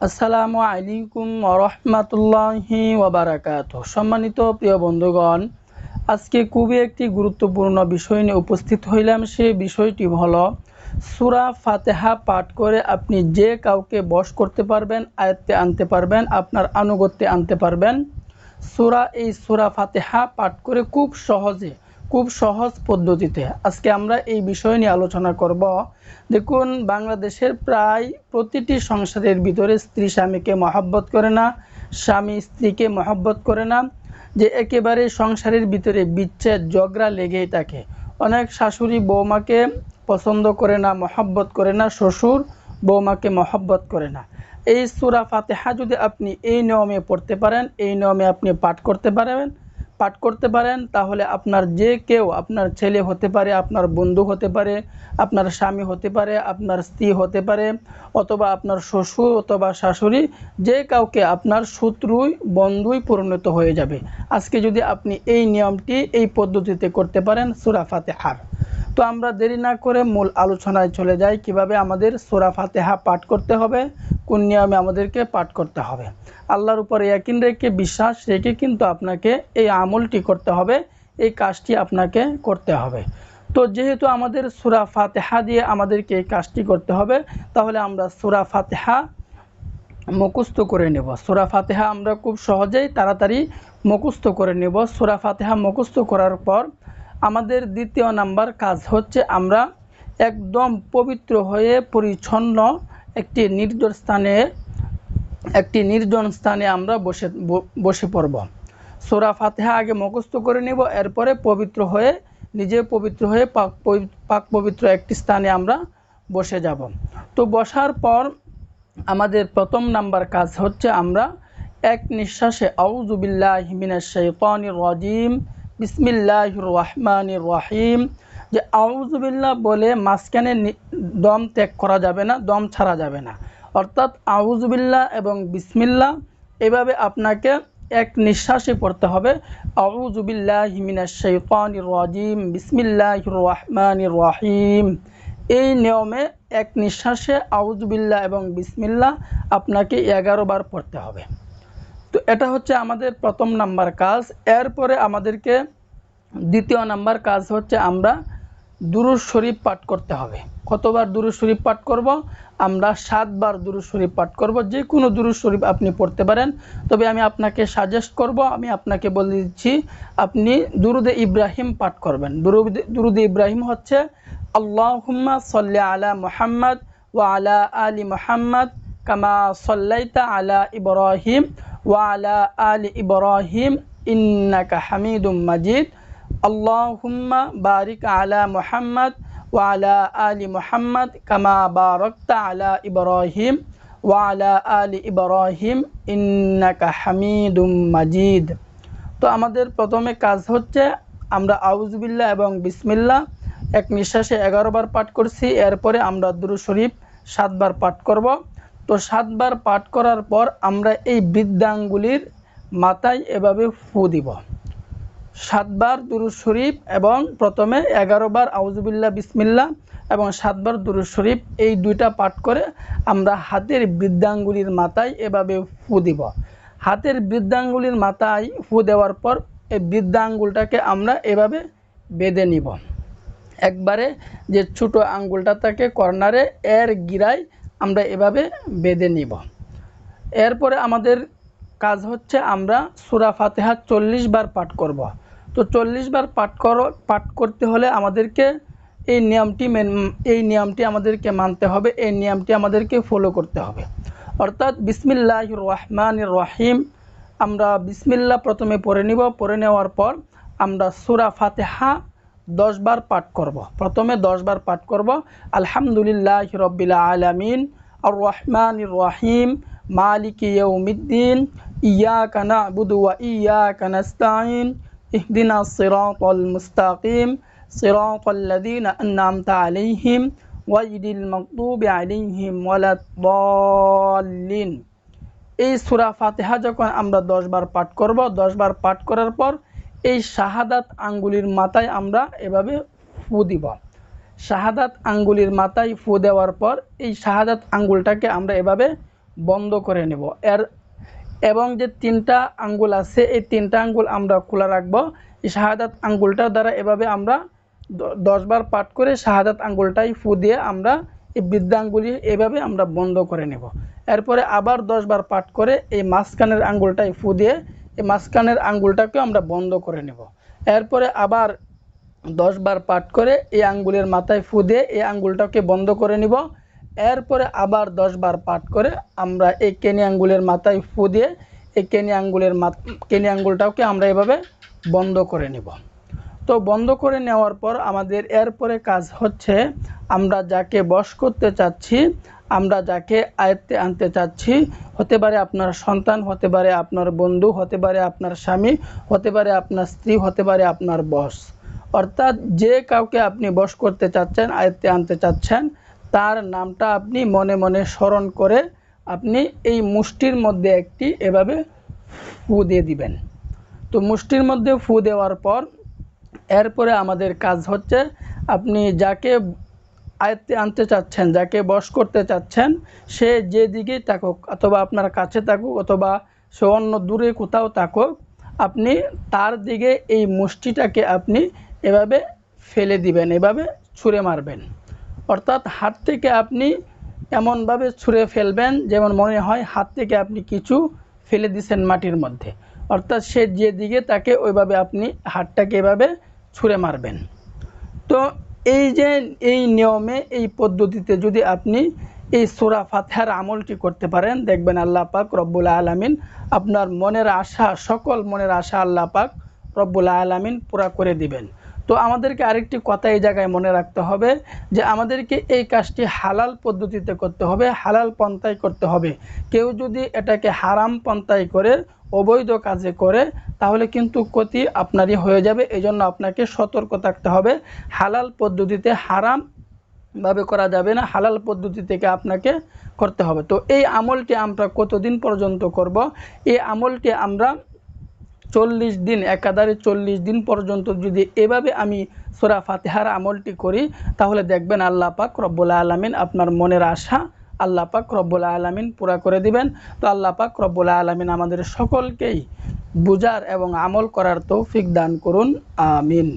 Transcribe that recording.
আসসালামু আলাইকুম ওয়া রাহমাতুল্লাহি ওয়া বারাকাতুহু। সম্মানিত প্রিয় বন্ধুগণ, আজকে খুবই একটি গুরুত্বপূর্ণ বিষয় নিয়ে উপস্থিত হইলাম। সেই বিষয়টি হলো সূরা ফাতিহা পাঠ করে আপনি যে কাউকে বশ করতে পারবেন, আয়ত্তে আনতে পারবেন, আপনার আনুগত্যে আনতে পারবেন। এই সূরা ফাতিহা পাঠ করে খুব সহজ পদ্ধতিতে আজকে আমরা এই বিষয় নিয়ে আলোচনা করব। দেখুন, বাংলাদেশের প্রায় প্রতিটি সংসারের ভিতরে স্ত্রী স্বামীকে মহব্বত করে না, স্বামী স্ত্রীকে মহব্বত করে না, যে একেবারে সংসারের ভিতরে বিচ্ছেদ ঝগড়া লেগেই থাকে। অনেক শাশুড়ি বৌমাকে পছন্দ করে না, মহব্বত করে না, শ্বশুর বৌমাকে মহব্বত করে না। এই সূরা ফাতিহা যদি আপনি এই নিয়মে পড়তে পারেন, এই নিয়মে আপনি পাঠ করতে পারেন, তাহলে আপনার যে কেউ, আপনার ছেলে হতে পারে, আপনার বন্ধু হতে পারে, আপনার স্বামী হতে পারে, আপনার স্ত্রী হতে পারে, অথবা আপনার শ্বশুর অথবা শাশুড়ি, যে কাউকে আপনার শত্রুই বন্ধুই পরিণত হয়ে যাবে আজকে যদি আপনি এই নিয়মটি এই পদ্ধতিতে করতে পারেন সূরা ফাতিহার। তো আমরা দেরি না করে মূল আলোচনায় চলে যাই, কিভাবে আমাদের সূরা ফাতিহা পাঠ করতে হবে, কোন নিয়মে আমাদেরকে পাঠ করতে হবে। আল্লাহর উপর ইয়াকিন রেখে, বিশ্বাস রেখে কিন্তু আপনাকে এই আমলটি করতে হবে, এই কাজটি আপনাকে করতে হবে। তো যেহেতু আমাদের সূরা ফাতিহা দিয়ে আমাদেরকে এই কাজটি করতে হবে, তাহলে আমরা সূরা ফাতিহা মুখস্থ করে নেব। সূরা ফাতিহা আমরা খুব সহজেই তাড়াতাড়ি মুখস্থ করে নেব। সূরা ফাতিহা মুখস্থ করার পর আমাদের দ্বিতীয় নাম্বার কাজ হচ্ছে, আমরা একদম পবিত্র হয়ে পরিচ্ছন্ন একটি নির্জন স্থানে আমরা বসে পড়ব। সূরা ফাতিহা আগে মুখস্থ করে নেব, এরপরে নিজে পবিত্র হয়ে পাক পবিত্র একটি স্থানে আমরা বসে যাব। তো বসার পর আমাদের প্রথম নাম্বার কাজ হচ্ছে, আমরা এক নিঃশ্বাসে আউযু বিল্লাহি মিনাশ শাইতানির রাজিম বিসমিল্লাহির রহমানির রহিম, যে আউযু বিল্লাহ বলে মাঝখানে দম ত্যাগ করা যাবে না, দম ছাড়া যাবে না। অর্থাৎ আউযু বিল্লাহ এবং বিসমিল্লাহ এভাবে আপনাকে এক নিঃশ্বাসে পড়তে হবে। আউযু বিল্লাহি মিনাশ শাইতানির রাজিম বিসমিল্লাহির রহমানির রহিম। এই নিয়মে এক নিঃশ্বাসে আউযু বিল্লাহ এবং বিসমিল্লাহ আপনাকে 11 বার পড়তে হবে। তো এটা হচ্ছে আমাদের প্রথম নাম্বার কাজ। এরপরে আমাদেরকে দ্বিতীয় নাম্বার কাজ হচ্ছে, আমরা দুরূদ শরীফ পাঠ করতে হবে। কতবার দুরূদ শরীফ পাঠ করব? আমরা 7 বার দুরূদ শরীফ পাঠ করব। যে কোনো দুরূদ শরীফ আপনি পড়তে পারেন, তবে আমি আপনাকে সাজেস্ট করব, আমি আপনাকে বলে দিচ্ছি, আপনি দুরুদে ইব্রাহিম পাঠ করবেন। দুরুদে ইব্রাহিম হচ্ছে আল্লাহুম্মা সাল্লি আলা মুহাম্মদ ওয়া আলা আলি মুহাম্মদ কামা সাল্লাইতা আলা ইব্রাহিম ওয়া আলা আলি ইব্রাহিম ইন্নাকা হামিদুম মাজিদ। আল্লাহুম্মা বারিক আলা মুহাম্মদ ওয়া আলা আলি মুহাম্মদ কামা বারাকতা আলা ইব্রাহিম ওয়া আলা আলি ইব্রাহিম ইন্নাকা হামিদুম মাজিদ। তো আমাদের প্রথমে কাজ হচ্ছে, আমরা আউযু বিল্লাহ এবং বিসমিল্লাহ এক নিঃশ্বাসে 11 বার পাঠ করছি। এরপরে আমরা দুরূদ শরীফ 7 বার পাঠ করব। তো 7 বার পাঠ করার পর আমরা এই বৃদ্ধাঙ্গুলির মাথায় এভাবে ফু দিব। 7 বার দুরূদ শরীফ এবং প্রথমে 11 বার আউযু বিল্লাহ বিসমিল্লাহ এবং 7 বার দুরূদ শরীফ, এই দুইটা পাঠ করে আমরা হাতের বৃদ্ধাঙ্গুলির মাথায় এভাবে ফু দিব। হাতের বৃদ্ধাঙ্গুলির মাথায় ফু দেওয়ার পর এই বৃদ্ধাঙ্গুলটাকে আমরা এভাবে বেঁধে নিব। একবারে যে ছোট আঙ্গুলটা থাকে কর্নারে, এর গিরায় আমরা এভাবে বেঁধে নিব। এরপরে আমাদের কাজ হচ্ছে, আমরা সূরা ফাতিহা 40 বার পাঠ করব। তো 40 বার পাঠ করতে হলে আমাদেরকে এই নিয়মটি আমাদেরকে মানতে হবে, এই নিয়মটি আমাদেরকে ফলো করতে হবে। অর্থাৎ বিসমিল্লাহির রহমানির রহিম, আমরা বিসমিল্লাহ প্রথমে পড়ে নিব। পড়ে নেওয়ার পর আমরা সূরা ফাতিহা 10 বার পাঠ করব। প্রথমে 10 বার পাঠ করব, আলহামদুলিল্লাহি রাব্বিল আলামিন আর রহমানির রহিম মালিকি ইয়াউমিদ্দিন ইয়াকা না'বুদু ওয়া ইয়াকা নাস্তাঈন ইহদিনাস সিরাতাল মুস্তাকিম সিরাতাল্লাযীনা আন'আমতা আলাইহিম গায়রিল মাগদুবি আলাইহিম ওয়ালাদ-দাল্লিন। এই সূরা ফাতিহা যখন আমরা 10 বার পাঠ করব, 10 বার পাঠ করার পর এই শাহাদাত আঙ্গুলির মাথায় আমরা এভাবে ফু দিব। শাহাদাত আঙ্গুলির মাথায় ফু দেওয়ার পর এই শাহাদাত আঙ্গুলটাকে আমরা এভাবে বন্ধ করে নেব। এবং যে 3টা আঙ্গুল আছে এই 3টা আঙ্গুল আমরা খোলা রাখবো। এই শাহাদাত আঙ্গুলটার দ্বারা এভাবে আমরা 10 বার পাঠ করে শাহাদাত আঙ্গুলটাই ফু দিয়ে আমরা এই বৃদ্ধাঙ্গুলি এভাবে আমরা বন্ধ করে নেব। এরপরে আবার 10 বার পাঠ করে এই মাঝখানের আঙ্গুলটাই ফু দিয়ে এই মাঝখানের আঙ্গুলটাকেও আমরা বন্ধ করে নেব। এরপরে আবার 10 বার পাঠ করে এই আঙ্গুলের মাথায় ফু দিয়ে এই আঙ্গুলটাকে বন্ধ করে নিব। এরপরে আবার 10 বার পাঠ করে আমরা এই কেনি আঙ্গুলের মাথায় ফু দিয়ে এই কেনি আঙ্গুলটাকে আমরা এভাবে বন্ধ করে নিব। তো বন্ধ করে নেওয়ার পর আমাদের এরপরে কাজ হচ্ছে, আমরা যাকে বশ করতে চাচ্ছি, আমরা যাকে আয়ত্তে আনতে চাচ্ছি, হতে পারে আপনার সন্তান, হতে পারে আপনার বন্ধু, হতে পারে আপনার স্বামী, হতে পারে আপনার স্ত্রী, হতে পারে আপনার বস, অর্থাৎ যে কাউকে আপনি বশ করতে চাচ্ছেন, আয়ত্তে আনতে চাচ্ছেন, তার নামটা আপনি মনে মনে স্মরণ করে আপনি এই মুষ্টির মধ্যে একটি এভাবে ফু দিয়ে দিবেন। তো মুষ্টির মধ্যে ফু দেওয়ার পর এরপরে আমাদের কাজ হচ্ছে, আপনি যাকে আয়ত্তে আনতে চাচ্ছেন, যাকে বশ করতে চাচ্ছেন, সে যেদিকেই থাকুক, অথবা আপনার কাছে থাকুক অথবা সে অন্য দূরে কোথাও থাকুক, আপনি তার দিকে এই মুষ্টিটাকে আপনি এভাবে ফেলে দিবেন, এভাবে ছুঁড়ে মারবেন। অর্থাৎ হাত থেকে আপনি এমনভাবে ছুঁড়ে ফেলবেন যেমন মনে হয় হাত থেকে আপনি কিছু ফেলে দিয়েছেন মাটির মধ্যে। অর্থাৎ সে যেদিকে তাকে ওইভাবে আপনি হাতটাকে এভাবে ছুঁড়ে মারবেন। তো এই নিয়মে, এই পদ্ধতিতে যদি আপনি এই সূরা ফাতিহার আমলটি করতে পারেন, দেখবেন আল্লাহ পাক রব্বুল আলামিন আপনার মনের আশা, সকল মনের আশা আল্লাহ পাক রব্বুল আলামিন পুরা করে দিবেন। তো আমাদেরকে আরেকটি কথা এই জায়গায় মনে রাখতে হবে যে আমাদেরকে এই কাজটি হালাল পদ্ধতিতে করতে হবে, হালাল পন্থায় করতে হবে। কেউ যদি এটাকে হারাম পন্থায় করে, অবৈধ কাজে করে, তাহলে কিন্তু ক্ষতি আপনারই হয়ে যাবে। এজন্য আপনাকে সতর্ক থাকতে হবে। হালাল পদ্ধতিতে হারাম ভাবে করা যাবে না, হালাল পদ্ধতি থেকে আপনাকে করতে হবে। তো এই আমলটি আমরা কতদিন পর্যন্ত করব? এই আমলটি আমরা 40 দিন, একাধারে 40 দিন পর্যন্ত যদি এভাবে আমি সূরা ফাতিহার আমলটি করি, তাহলে দেখবেন আল্লাহ পাক রব্বুল আলামিন আপনার মনের আশা আল্লাহ পাক রব্বুল আলামিন পুরা করে দিবেন। তো আল্লাহ পাক রব্বুল আলামিন আমাদের সকলকেই বুঝার এবং আমল করার তৌফিক দান করুন। আমিন।